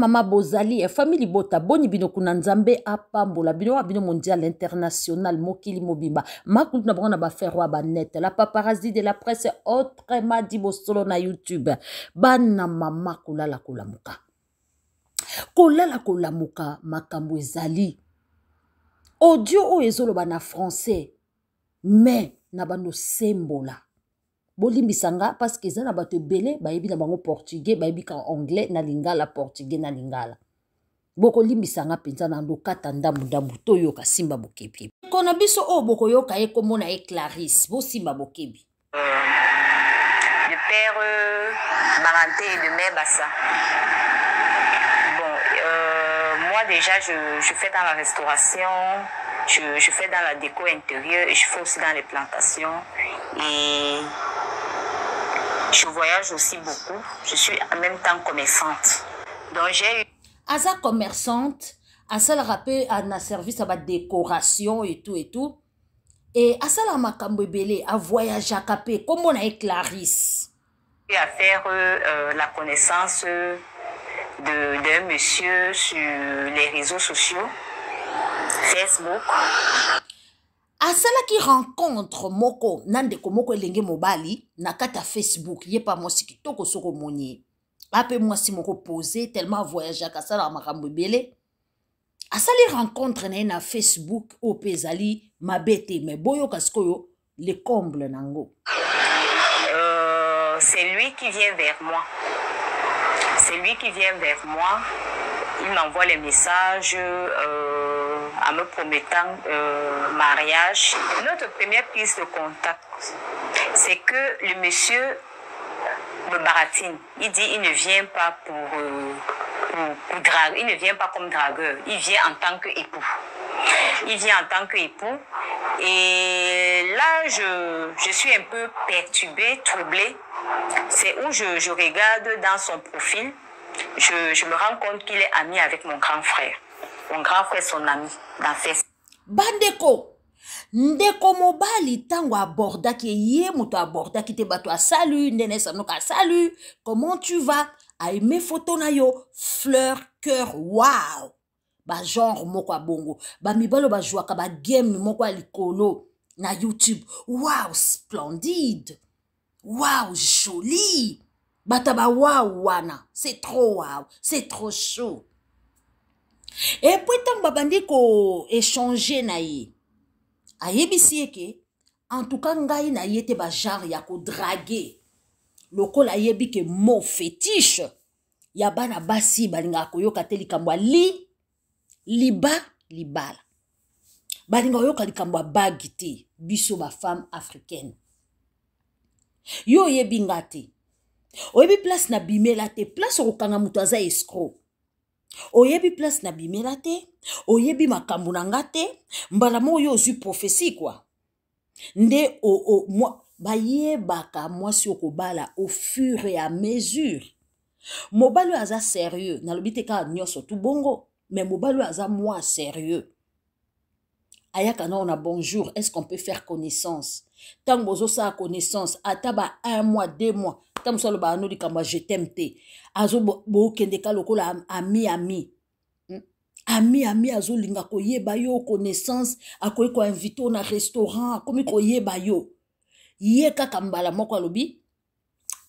mama bozali famille bota boni bino kuna nzambe apambola bino wa bino mondial international mokili mobimba makulu na bana ba faire wa net la paparazzi de la presse autrement dit bosolo na YouTube bana mama kulala kulamuka makambo ezali audio o ezoloba na français mais na bando sembola bolimbisanga parce que za na bato belé bayebi na bango portugais bayebi ka anglais na lingala portugais na lingala boko limbisanga penza na ndokata ndambu to yoka simba bokebi kona biso o boko yoka e komona e Clarisse bo simba bokebi le père Maranté et de mère Bassa. Bon, moi déjà je fais dans la restauration, je fais dans la déco intérieure et je fais aussi dans les plantations et je voyage aussi beaucoup. Je suis en même temps commerçante. Donc j'ai eu... Aza commerçante, asa la rappel à na service à la décoration et tout. Et asa la makambo belé à voyager à capé comme on a Clarisse. À faire la connaissance d'un monsieur sur les réseaux sociaux, Facebook. Asala qui rencontre moko nandeko moko elenge mobali na kata Facebook ye pa mosi kitoko soko moni ape mwasi moko posé tellement voyager kasala makambo belé asali rencontre na Facebook o pezali mabete mais boyo kaskoyo le comble nango c'est lui qui vient vers moi. C'est lui qui vient vers moi. Il m'envoie les messages en me promettant mariage. Notre première piste de contact, c'est que le monsieur me baratine. Il dit il ne vient pas pour draguer, il ne vient pas comme dragueur, il vient en tant qu'époux. Il vient en tant qu'époux. Et là, je suis un peu perturbée, troublée. C'est où je regarde dans son profil. Je me rends compte qu'il est ami avec mon grand frère. Mon grand frère, son ami, dans Facebook. Bandeko, ndeko mobali tango aborda ki ye muto aborda ki te bato a salut, nene sanoka salut, comment tu vas? A aimé photo na yo, fleur, cœur, wow! Ba genre moko bongo, ba mibalo ba jouaka ba game moko likolo na YouTube. Wow, splendide! Wow, joli! Bataba wow wana, c'est trop wow, c'est trop chaud. Et puis tant babandi ko échanger na ye. Ayebisi eke, en tout cas ngai na ye te ba genre ya ko draguer. Loko la yebi ke mo fétiche. Ya bana basi balinga ko yoka te likambwa libala. Balinga yoka likambwa bagite, biso ba femme africaine. Yo yebi ngate. Oyebi place na bimela te, place okanga mutu aza escroc. Oyebi place na bimela te, oyebi makambo na ngate, mbala mo yo ozu prophétie quoi. Nde moi bayebaka mwasi okobala au fur et à mesure. Mobalo aza sérieux, nalobi te ka nyoso tout bongo, mais mobalo aza moi sérieux. Ayaka na on a bonjour, est-ce qu'on peut faire connaissance? Tant bozo sa connaissance, ataba 1 mois, 2 mois, tant solo ba no dikamba je t'aime te. Azo bo kende ka lokola ami. Ami azo linga ko yeba yo connaissance, akoy ko invité na restaurant, komi ko yeba yo. Ye kaka mbala moko alobi,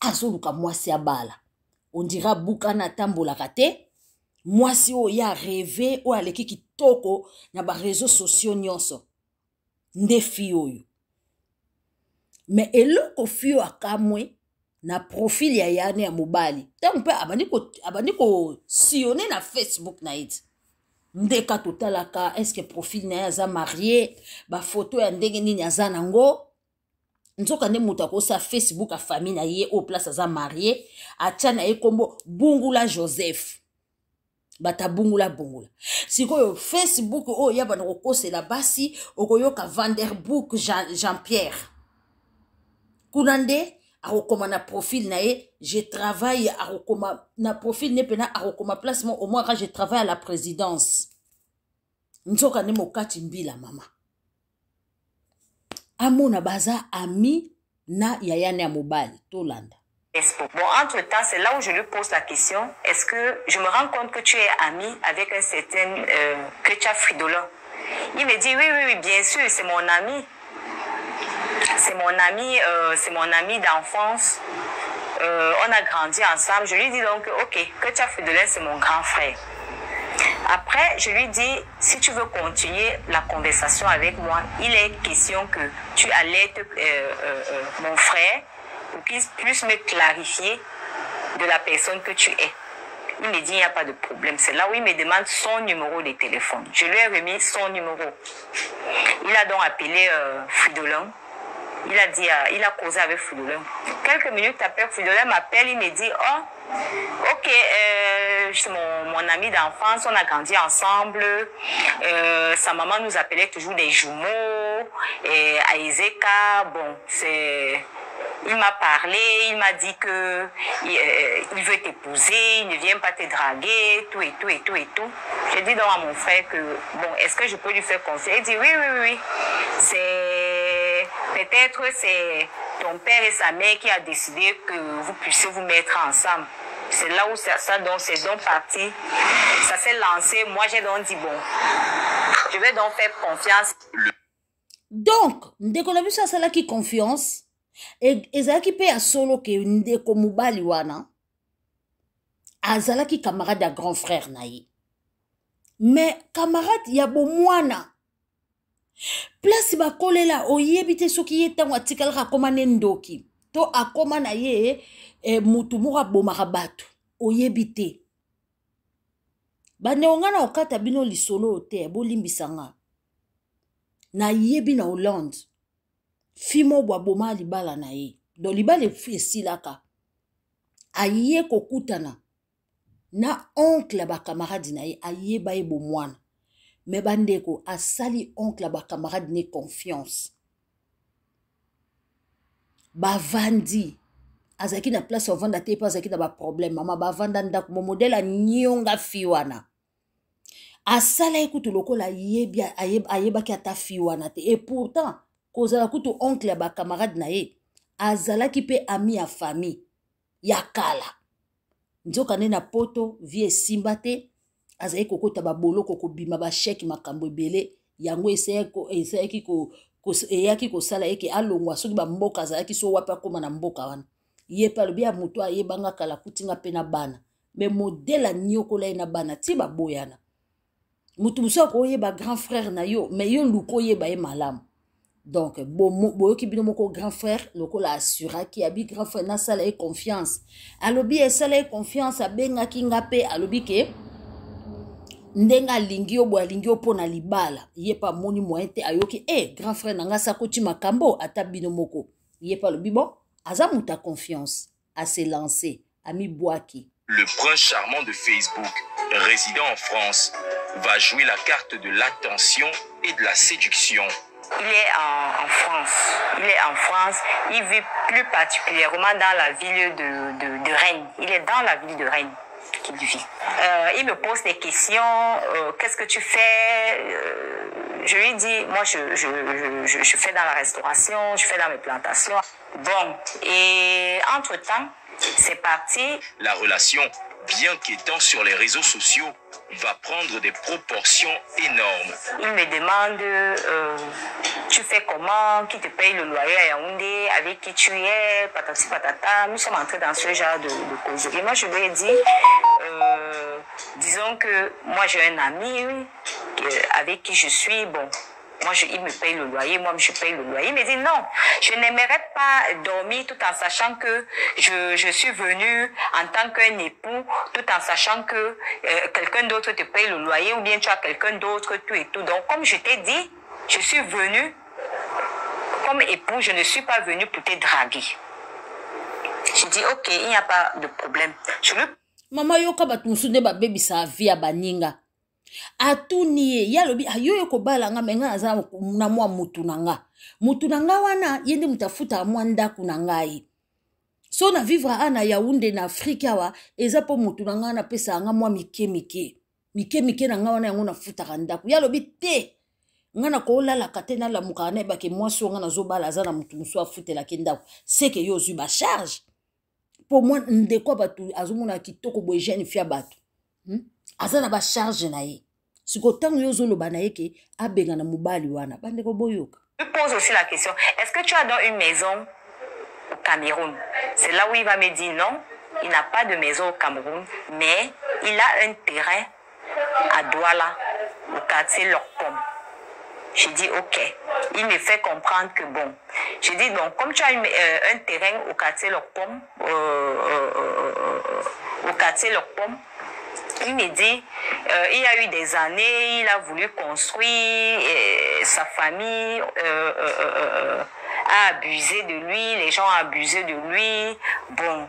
azo luka mwasi abala. On dira bukana tambola kate. Mwasi o ya rêvé o aleki kitoko na ba réseaux sociaux nyonso. Ndefi oyo. Mais eloko fio akamwe na profil ya yane ya mobali. Tant pe abandi ko sillonner na Facebook na it. Ndeka totalaka est-ce que profil na aza marié, ba photo ya ndenge nini aza nango. Nzoka ne muta ko sa Facebook a famille na ye au place aza marié, atia na ye kombo Bungula Joseph. Bata bungula. Sikoyo Facebook o yaba na kokose la basi okoyoka Vanderbook Jean-Pierre. Kunande arokoma na profil na ye, je travaille arokoma na profil ne pena arokoma placement au moins quand je travaille à la présidence. Nzoka ne mokati mbila mama. Amona baza ami na yayane ya mobali tolanda. Facebook. Bon, entre-temps, c'est là où je lui pose la question, est-ce que je me rends compte que tu es ami avec un certain Ketia Fridolin? Il me dit, oui, bien sûr, c'est mon ami. C'est mon ami d'enfance. On a grandi ensemble. Je lui dis donc, ok, Ketia Fridolin, c'est mon grand frère. Après, je lui dis, si tu veux continuer la conversation avec moi, il est question que tu alertes mon frère pour qu'il puisse me clarifier de la personne que tu es. Il me dit, il n'y a pas de problème. C'est là où il me demande son numéro de téléphone. Je lui ai remis son numéro. Il a donc appelé Fridolin. Il a causé avec Fridolin. Quelques minutes après, Fridolin m'appelle, il me dit, oh, ok, c'est mon ami d'enfance, on a grandi ensemble. Sa maman nous appelait toujours des jumeaux. Et à Ezeka, bon, il m'a parlé, il m'a dit que il veut t'épouser, il ne vient pas te draguer, tout et tout et tout et tout. J'ai dit donc à mon frère que, bon, est-ce que je peux lui faire confiance? Il dit oui. Peut-être c'est ton père et sa mère qui a décidé que vous puissiez vous mettre ensemble. C'est là où c'est donc parti. Ça s'est lancé. Moi, j'ai donc dit, bon, je vais donc faire confiance. Donc, ndeko na biso asalaki confiance. Et ezalaki pe ya solo ke ndeko mobali wana azalaki camarade ya grand frère na ye. Mais camarade ya bomwana place bakolela oyebi te soki ye ntango atikalaka akoma ne ndoki to akoma na ye mutu moko abomaka bato oyebi te. Baneonga na okata bino lisolo te bolimbisanga na yebi na Hollande fimo bwa boma libala na ye do libala esilaka aye kokutana na oncle ba camarade na ye aye ba ye bomwana me bandeko asali oncle ba camarade ne confiance bavandi azaki na place ovanda te pa azaki na ba problème mama bavanda ndako mo modèle nyonga fiwana asala ekutu lokola ayebaki ata fiwana te et pourtant kozala kutu oncle ya ba camarade na ye azalaki pe ami ya famille ya kala nzoka ne na poto vie simba te azali kokota ba boloko kobima ba chèque makambo ebele yango eyaki kosala eke alongwa soki ba mboka azalaki so wapi akoma na mboka wana ye pa lobi ya moto ayebanga kala kutinga pe na bana me modèle anyokola ye na bana ti baboyana mutu musu akoyeba grand frère na yo me yo luko oyeba ye malamu. Donc, boyoki bino moko grand frère, lokola assura ki abi grand frère na sala e confiance. Alobi e sala e confiance abenga kinga pe alobi ke ndenga lingi obo alingi opona libala. Ye pa moni moyen te ayoki grand frère nanga sakoti makambo ata bino moko. Ye pa alobi bon, aza muta confiance à se lancer, ami Boaki. Le prince charmant de Facebook, résident en France, va jouer la carte de l'attention et de la séduction. Il est en France. Il vit plus particulièrement dans la ville de Rennes. Il est dans la ville de Rennes qu'il vit. Il me pose des questions. Qu'est-ce que tu fais? Je lui dis, moi, je fais dans la restauration, je fais dans mes plantations. Bon, et entre-temps, c'est parti. La relation, bien qu'étant sur les réseaux sociaux, va prendre des proportions énormes. Il me demande, tu fais comment, qui te paye le loyer à Yaoundé, avec qui tu es, patati patata. Nous sommes entrés dans ce genre de causerie. Moi, je lui ai dit, disons que moi, j'ai un ami avec qui je suis, bon. Moi, il me paye le loyer, moi, je paye le loyer. Il me dit non, je n'aimerais pas dormir tout en sachant que je suis venue en tant qu'un époux, tout en sachant que quelqu'un d'autre te paye le loyer ou bien tu as quelqu'un d'autre, tout et tout. Donc, comme je t'ai dit, je suis venue comme époux, je ne suis pas venue pour te draguer. Je dis ok, il n'y a pas de problème. Maman yoka batunsunde ba baby sa via baninga. Atuni ya lobi ayoyo kobala nga menga aza na mwa mutu nanga wana yende mutafuta mwa ndaku na ngai so na vivre ana Yaoundé na Afrique wa eza po mutu nanga na pesa nga mwa mike nanga wana yango na futa ndaku ya lobi te nga na ko lala katena la mukana bake mwa so nga na zobala aza na mutu musu afutela ke ndaku c'est que yo zuba charge pour moi ndeko batu azomona kitoko boye jeune fia batu azana ba charge na ye siko tango yozoloba na ye ke abenga na mobali wana bandeko boyoka. Je pose aussi la question, est-ce que tu as dans une maison au Cameroun? C'est là où il va me dire non, il n'a pas de maison au Cameroun, mais il a un terrain à Douala, au quartier Lorpom. J'ai dit ok. Il me fait comprendre que bon. J'ai dit donc, comme tu as un terrain au quartier Lorpom, il me dit, il y a eu des années, il a voulu construire, sa famille a abusé de lui, les gens ont abusé de lui. Bon,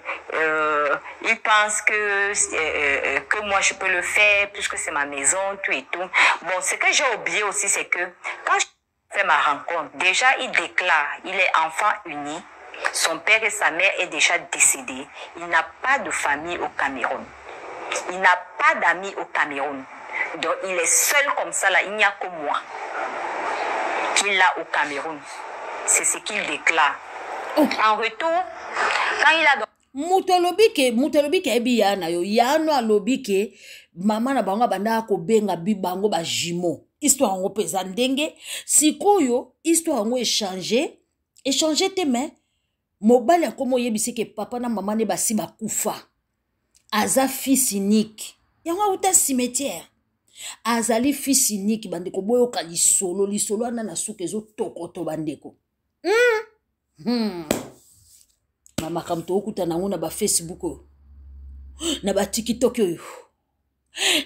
il pense que moi je peux le faire puisque c'est ma maison, tout et tout. Bon, ce que j'ai oublié aussi, c'est que quand je fais ma rencontre, déjà il déclare, il est enfant uni, son père et sa mère est déjà décédés, il n'a pas de famille au Cameroun. Il n'a pas d'amis au Cameroun. Donc, il est seul comme ça, là. Il n'y a que moi qu'il a au Cameroun. C'est ce qu'il déclare. En retour, quand il a... Moutolobi ke ebi yana yo. Yano alobi ke mama na bango banda ko benga bi bango ba jimo. Histoire ngo pesa ndenge. Sikoyo, histoire ngo échanger te mais mobali akomo yebisi ke papa na mama ne basi ba kufa. Aza fils unique. Yango uta cimetière. Azali fils unique bandeko boyoka lisolo ana na suke zo tokoto bandeko. Mama kamto okuta nango na ba Facebook oyo. Na ba TikTok oyo.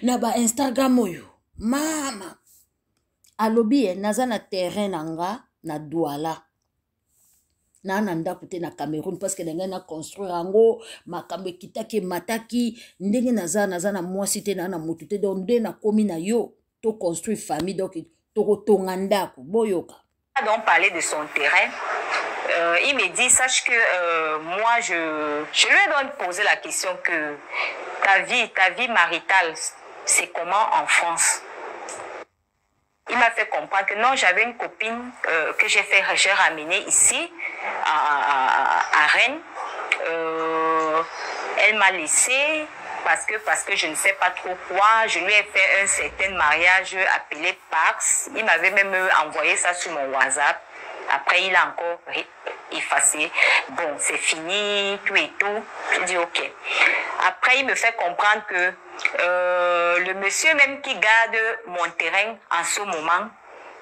Na ba Instagram oyo. Mama. Alobi naza na terrain nanga na Douala. Na ndako te na Cameroun parce que ndenge na construire ango makambe kitaki mataki ndenge naza na mwasi te na motu te donc nde na komi na yo to construire famille donc to tonga ndako boyoka. Donc parler de son terrain, il me dit sache que moi je lui ai donc posé la question que ta vie maritale c'est comment en France? Il m'a fait comprendre que non, j'avais une copine que j'ai ramenée ici à Rennes. Elle m'a laissé parce que je ne sais pas trop quoi. Je lui ai fait un certain mariage appelé Pax. Il m'avait même envoyé ça sur mon WhatsApp. Après, il a encore effacé. Bon, c'est fini, tout et tout. Je dis ok. Après, il me fait comprendre que le monsieur même qui garde mon terrain en ce moment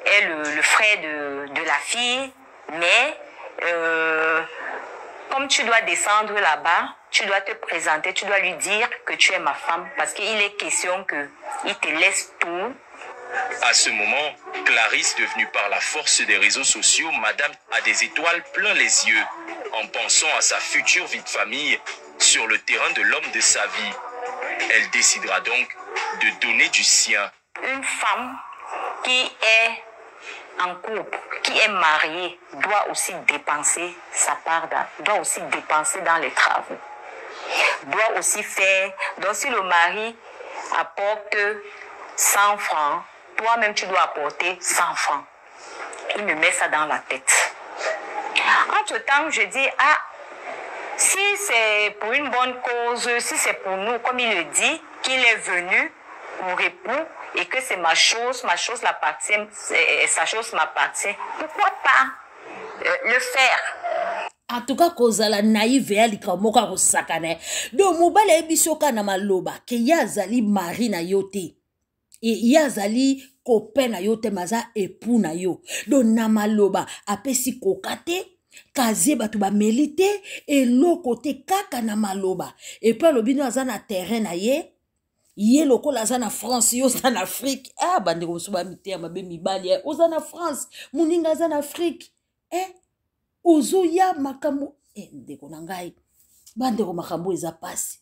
est le frère de la fille. Mais comme tu dois descendre là-bas, tu dois te présenter, tu dois lui dire que tu es ma femme. Parce qu'il est question qu'il te laisse tout. À ce moment, Clarisse, devenue par la force des réseaux sociaux, madame a des étoiles plein les yeux, en pensant à sa future vie de famille sur le terrain de l'homme de sa vie. Elle décidera donc de donner du sien. Une femme qui est en couple, qui est mariée, doit aussi dépenser sa part, doit aussi dépenser dans les travaux. Doit aussi faire, donc si le mari apporte 100 francs, toi-même tu dois apporter 100 francs. Il me met ça dans la tête. Entre-temps, je dis, si c'est pour une bonne cause, si c'est pour nous, comme il le dit, qu'il est venu pour époux et que c'est ma chose l'appartient, sa chose m'appartient, pourquoi pas le faire? En tout cas, kozala naïve ya likamoka kosakane. Donc mobile ebisoka na maloba ke yazali mari na yote. Et yazali copain na yote maza époux na yo. Donc na maloba apesi kokate kaze batu ba melite et l'autre côté kaka na maloba. Et puis lobino azana terrain na ye. Ye loko la zana France yo zana Afrique. Ah bande ko so ba mite ya mabe mibali. Ozana France, muninga zana Afrique. Ozoya makambo ndeko na ngai bandeko makambo eza pasi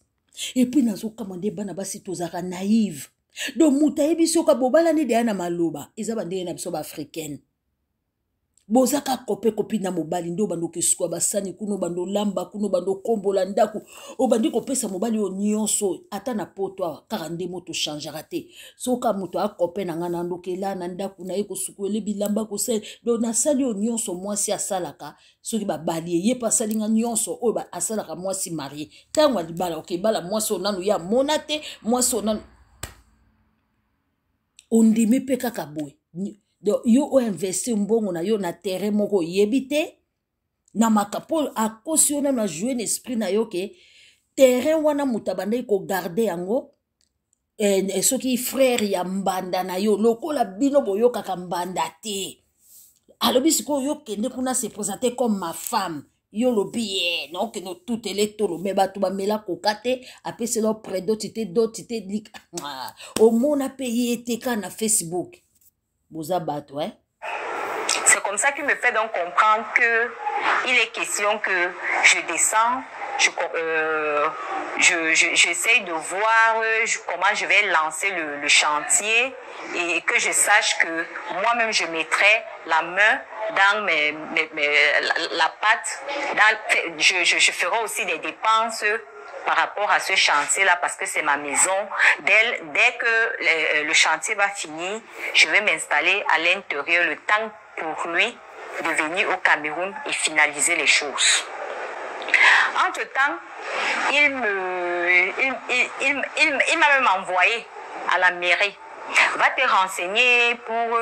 et puis nazo kamande bana basi tozaka naïve donc muta yebiso ka bobala ne de na maloba eza bande na biso ba africaine bozaka kope kopi na mobali ndo bando kesukwa basani kuno bando lamba kuno bando kombola ndaku obandi kopesa mobali o nyonso ata na poto awa kaka nde moto changera te soka moto akope na nga na ndokela na ndaku na ye kosukwele bilamba kosala do nasali o nyonso mwasi asalaka soki babali ye pa salinga nyonso oyo asalaka mwasi marié tango libala ok bala mwasi onanu ya mona te mwasi onanu ondimi pe kaka boye yo o investi mbongo na yo na terrain moko yebite na makapo akosi yo nanu ajouer l'esprit na yo ke terrain wana mutabanda ko garder yango soki frère ya mbanda na yo lokola bino boyokaka mbanda te alobi sikoyo yo kende kuna se présenter comme ma femme yo lobi ye non que no tout est tolo mais bato bamela kokate apese lo près d'autité au monde a payé teka na Facebook boza bato hein. C'est comme ça qu'il me fait donc comprendre que il est question que je descends, j'essaye de voir comment je vais lancer le chantier et que je sache que moi-même je mettrai la main dans la pâte. Je ferai aussi des dépenses par rapport à ce chantier-là parce que c'est ma maison. Dès que le chantier va finir, je vais m'installer à l'intérieur le temps pour lui de venir au Cameroun et finaliser les choses. Entre-temps, il m'a même envoyé à la mairie. Va te renseigner pour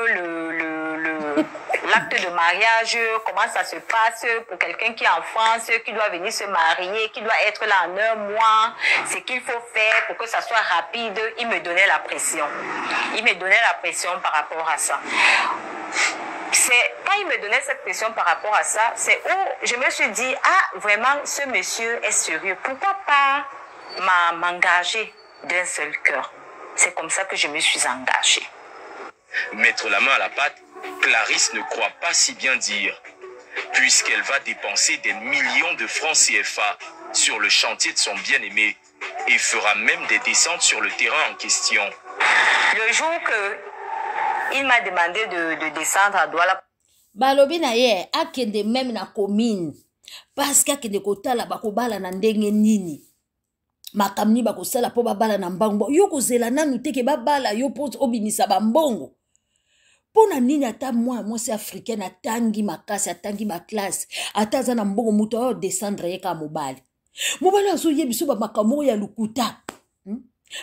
l'acte de mariage, comment ça se passe pour quelqu'un qui est en France, qui doit venir se marier, qui doit être là en 1 mois, ce qu'il faut faire pour que ça soit rapide. Il me donnait la pression. Il me donnait la pression par rapport à ça. Quand il me donnait cette pression par rapport à ça, c'est où je me suis dit, ah, vraiment, ce monsieur est sérieux. Pourquoi pas m'engager d'un seul cœur? C'est comme ça que je me suis engagée. Mettre la main à la pâte, Clarisse ne croit pas si bien dire, puisqu'elle va dépenser des millions de francs CFA sur le chantier de son bien-aimé et fera même des descentes sur le terrain en question. Le jour que il m'a demandé de descendre à Douala. Balobi na ye akende même na commune parce qu'akende kotala bakobala na ndenge nini makamni bakosala po babala na mbango yo kozela nanu teke babala yo po obinisa bambongo pona nini ata mwasi africaine atangi makasi atangi ma classe ataza na mbongo muto yo descendre ye ka mobali azo yebiso ba makambo ya lukuta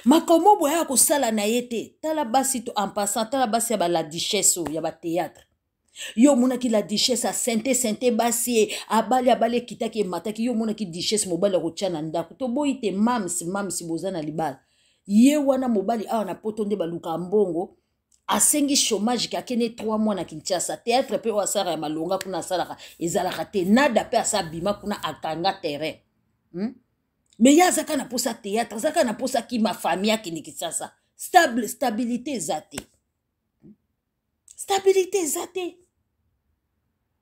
makambo boya kosala na yete tala basi to en passant tala basi ya ba la duchesse ya ba théâtre yo mona ki la duchesse a sente basi abali kitaki mataki yo mona ki duchesse mobali ko tchana ndako to boite mamsi bozana libala ye wana mobali awa na poto nde baluka mbongo asengi chômage kakene 3 mois na Kinshasa théâtre pe o asara ya malonga kuna salaka ezalaka te nada pe asabima kuna akanga terrain mais ya zaka na posa théâtre zaka na posa ki ma famille akini Kinshasa stabilité zate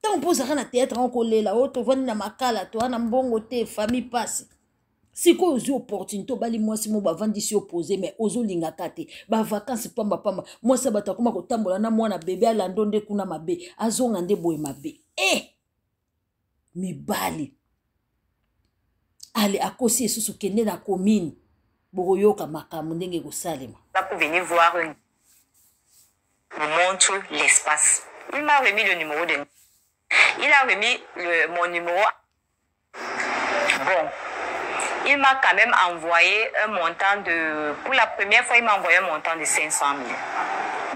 tant posaka na théâtre onkolela o tovandi na makala to ana mbongo te famille passe siko ozi opportunité bali mwasi mo bavandi si opposé mais ozolinga kate ba vacances pamba mwasi batakoma kotambola na mwana bébé alando nde kuna mabe azonga nde boye mabe mibali ale akosi esusu kende na commune boyoka makambo ndenge kosalema là pour venir voir me montre l'espace. Il m'a remis le numéro de... Il a remis mon numéro. Bon, il m'a quand même envoyé un montant de... Pour la première fois, il m'a envoyé un montant de 500 000.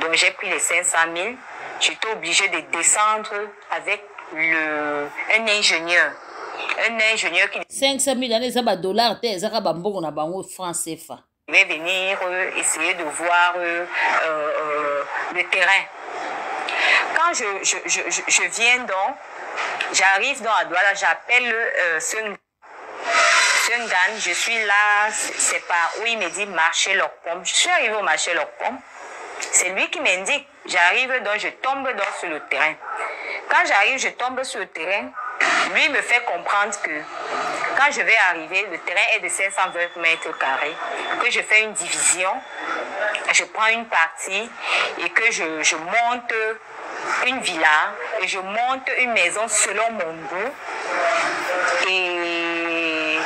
Donc j'ai pris les 500 000. J'étais obligée de descendre avec un ingénieur. Un ingénieur qui... 500 000 années, ça va dollars, ça va bambou, on a bango francs CFA. Je vais venir essayer de voir le terrain. Quand je viens donc, j'arrive dans à Douala, j'appelle Sungan, je suis là, c'est par où il me dit marché Locpom. Je suis arrivée au marché Locpom, c'est lui qui m'indique. J'arrive donc, je tombe donc sur le terrain. Quand j'arrive, je tombe sur le terrain. Lui me fait comprendre que quand je vais arriver, le terrain est de 520 mètres carrés, que je fais une division, je prends une partie et que je monte une villa et je monte une maison selon mon goût. Et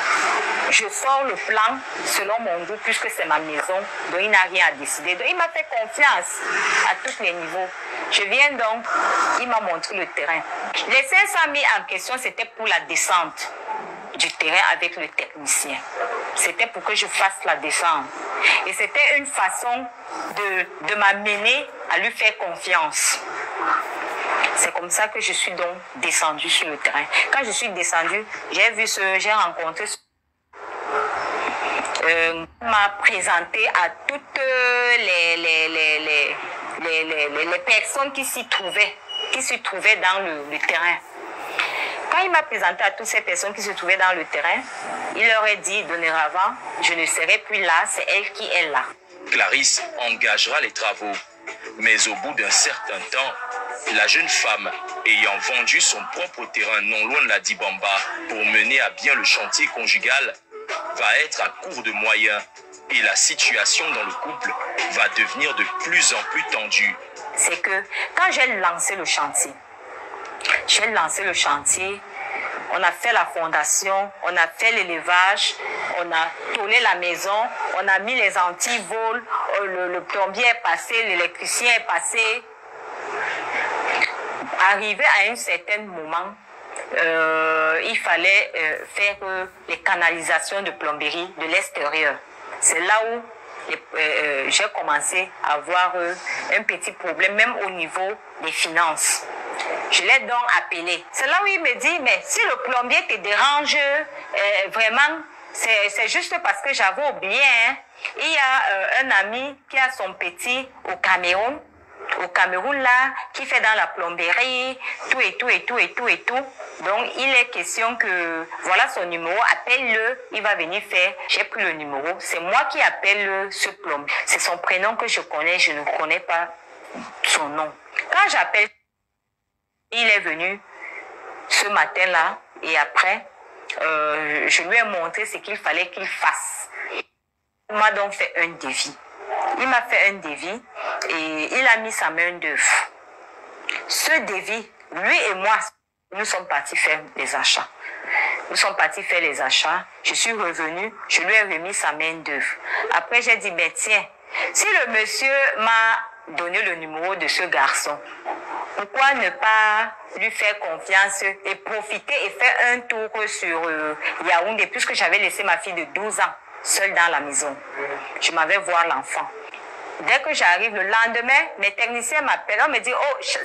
je sors le plan selon mon goût puisque c'est ma maison. Donc il n'a rien à décider. Donc il m'a fait confiance à tous les niveaux. Je viens donc, il m'a montré le terrain. Les 500 000 en question, c'était pour la descente du terrain avec le technicien. C'était pour que je fasse la descente. Et c'était une façon de m'amener à lui faire confiance. C'est comme ça que je suis donc descendue sur le terrain. Quand je suis descendue, j'ai rencontré m'a présenté à toutes les personnes qui s'y trouvaient dans le terrain. Quand il m'a présenté à toutes ces personnes qui se trouvaient dans le terrain, il leur a dit dorénavant, je ne serai plus là, c'est elle qui est là. Clarisse engagera les travaux, mais au bout d'un certain temps, la jeune femme, ayant vendu son propre terrain non loin de la Dibamba pour mener à bien le chantier conjugal, va être à court de moyens et la situation dans le couple va devenir de plus en plus tendue. C'est que quand j'ai lancé le chantier, on a fait la fondation, on a fait l'élevage, on a tourné la maison, on a mis les antivols, le plombier est passé, l'électricien est passé. Arrivé à un certain moment, il fallait faire les canalisations de plomberie de l'extérieur. C'est là où j'ai commencé à avoir un petit problème, même au niveau des finances. Je l'ai donc appelé. C'est là où il me dit, mais si le plombier te dérange, vraiment, c'est juste parce que j'avais oublié. Hein. Il y a un ami qui a son petit au Cameroun là, qui fait dans la plomberie, tout. Donc, il est question que, voilà son numéro, appelle-le, il va venir faire. J'ai pris le numéro, c'est moi qui appelle ce plombier. C'est son prénom que je connais, je ne connais pas son nom. Quand j'appelle, il est venu ce matin-là, et après, je lui ai montré ce qu'il fallait qu'il fasse. Il m'a donc fait un devis. Il m'a fait un devis et il a mis sa main d'œuvre. Ce devis, lui et moi, nous sommes partis faire les achats. Je suis revenue, je lui ai remis sa main d'œuvre. Après, j'ai dit, mais tiens, si le monsieur m'a donné le numéro de ce garçon, pourquoi ne pas lui faire confiance et profiter et faire un tour sur Yaoundé, puisque j'avais laissé ma fille de 12 ans seule dans la maison. Je m'avais voir l'enfant. Dès que j'arrive le lendemain, mes techniciens m'appellent, on me dit, oh, je suis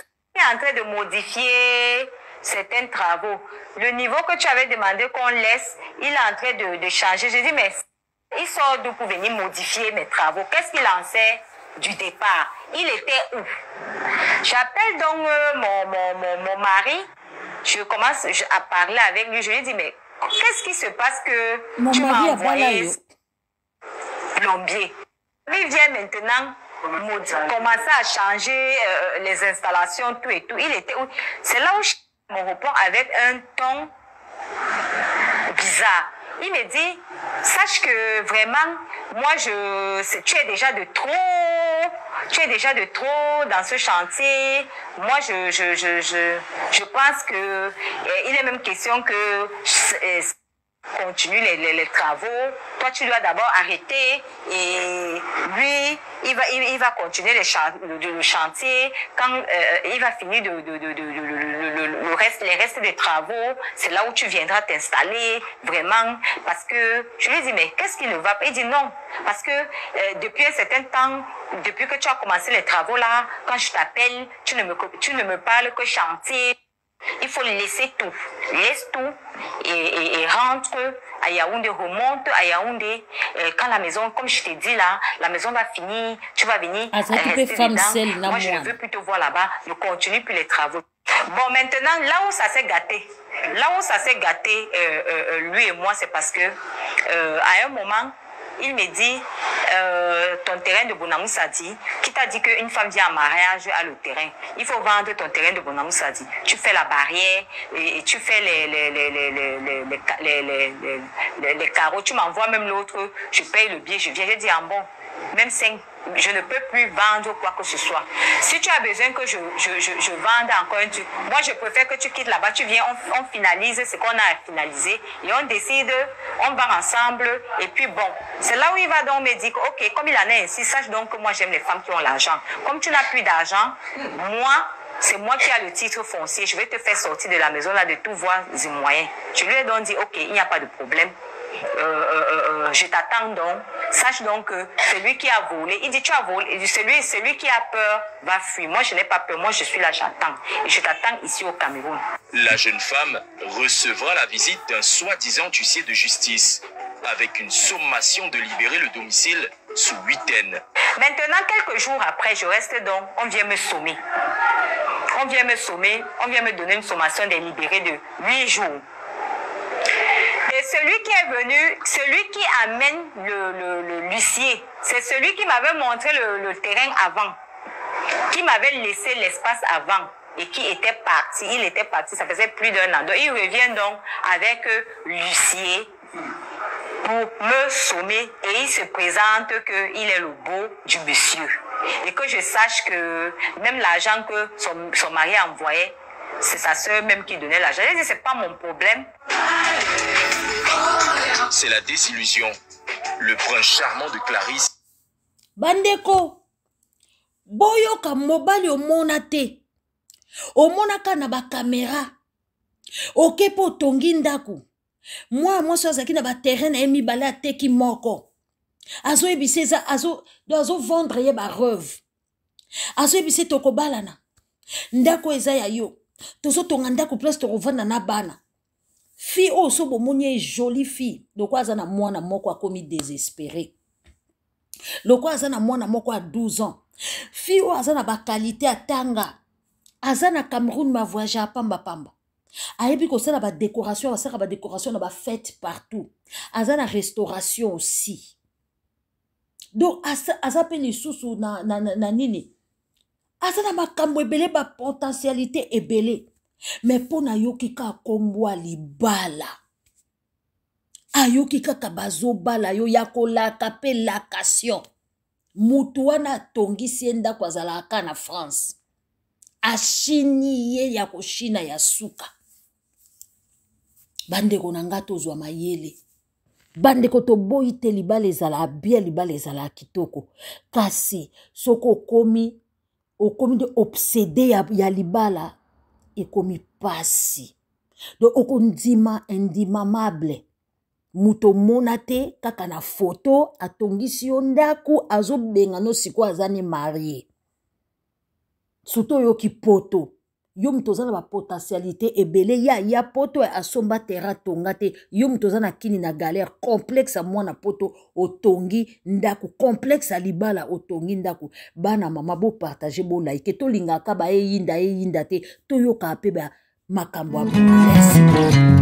en train de modifier certains travaux. Le niveau que tu avais demandé qu'on laisse, il est en train de changer. Je dis, mais il sort d'où pour venir modifier mes travaux? Qu'est-ce qu'il en sait du départ? Il était où? J'appelle donc mon mari. Je commence à parler avec lui. Je lui dis, mais qu'est-ce qui se passe que tu m'as envoyé plombier? Il vient maintenant commencer à changer les installations, tout et tout. Il était où? C'est là où je me réponds avec un ton bizarre. Il me dit, sache que vraiment, moi, tu es déjà de trop dans ce chantier. Moi, je pense que il est même question que continue les travaux. Toi, tu dois d'abord arrêter et lui, il va continuer le chantier. Quand il va finir les restes des travaux, c'est là où tu viendras t'installer vraiment. Parce que je lui dis, mais qu'est-ce qui ne va pas? Il dit non. Parce que depuis un certain temps, depuis que tu as commencé les travaux là, quand je t'appelle, tu ne me parles que chantier. Il faut laisser tout. Laisse tout et rentre à Yaoundé, remonte à Yaoundé. Quand la maison, comme je t'ai dit là, la maison va finir, tu vas venir rester dedans. Moi, je veux plutôt voir là-bas, ne continue plus les travaux. Bon, maintenant, là où ça s'est gâté, lui et moi, c'est parce que à un moment, il me dit, ton terrain de Bonamoussadi, qui t'a dit qu'une femme vient en mariage à le terrain. Il faut vendre ton terrain de Bonamoussadi. Tu fais la barrière et tu fais les carreaux. Tu m'envoies même l'autre, je paye le billet, je viens. J'ai dit, bon, même 5 je ne peux plus vendre quoi que ce soit. Si tu as besoin que je vende encore un truc, moi je préfère que tu quittes là-bas, tu viens, on finalise ce qu'on a à finaliser et on décide, on va ensemble et puis bon, c'est là où il va donc me dire, ok, comme il en est ainsi, sache donc que moi j'aime les femmes qui ont l'argent. Comme tu n'as plus d'argent, moi, c'est moi qui ai le titre foncier, je vais te faire sortir de la maison là de tout voies et moyens. Je lui ai donc dit, ok, il n'y a pas de problème. Je t'attends donc, sache donc que celui qui a volé, il dit tu as volé, il dit, celui qui a peur va fuir. Moi je n'ai pas peur, moi je suis là, j'attends. Et je t'attends ici au Cameroun. La jeune femme recevra la visite d'un soi-disant huissier de justice avec une sommation de libérer le domicile sous huitaine. Maintenant, quelques jours après, je reste donc, on vient me sommer. On vient me donner une sommation de libérer de 8 jours. Et celui qui est venu, celui qui amène l'huissier, c'est celui qui m'avait montré le terrain avant, qui m'avait laissé l'espace avant et qui était parti. Il était parti, ça faisait plus d'1 an. Donc, il revient donc avec l'huissier pour me sommer et il se présente qu'il est le beau du monsieur. Et que je sache que même l'argent que son mari envoyait, c'est sa soeur même qui donnait l'argent. Je dis, c'est pas mon problème. C'est la désillusion. Le prince charmant de Clarisse. Bandeko, boyoka mobali omona te. Omonaka na ba caméra. Oke po tongi ndaku. Moi azaki na ba terrain na mibale ateki moko. Azo ebiseza azo vendre ye ba rêve. Azo ebise tokobalana. Ndako eza ya yo. Tozo tonga ndako place tokovanda na bana. Fille oh so bomoni jolie fille. Loko azana mwana moko akomi désespéré. Loko azana mwana moko a 12 ans. Fille oh azana ba qualité atanga. Azana Cameroun ma voyage à pamba. Ayebi ko sala ba décoration, ba décoration na ba fête partout. Azana restauration aussi. Donc azape ni susu na nini. Azana makambo ebele ba potentialité ebele. Mais pona yoki ka kombwa libala. Ayoki kaka bazo bala yo yakola kape lakation. Mutu wana tongisi enda kwa zalaka na France. Ashini ye ya koshina ya suka. Bandeko na nga tozwa mayele. Bandeko to boyi te libala ezala abia libala ezala kitoko. Kasi soko okomi de obsédé ya libala ekomi pasi. Donc okondima indimamable. Muto monate kaka na photo atongisi yo ndaku azobenga no siko azane marié. Surtout yo ki poto. Yo mtozana ba potentialité ebele ya poto asomba terra tongate. Yo mtozana kini na galère complexe a mwana poto otongi ndaku complexe a libala otongi ndaku. Bana mama bo partager bo like to lingaka ba yinda te to yo ka pe ba makambo. Merci.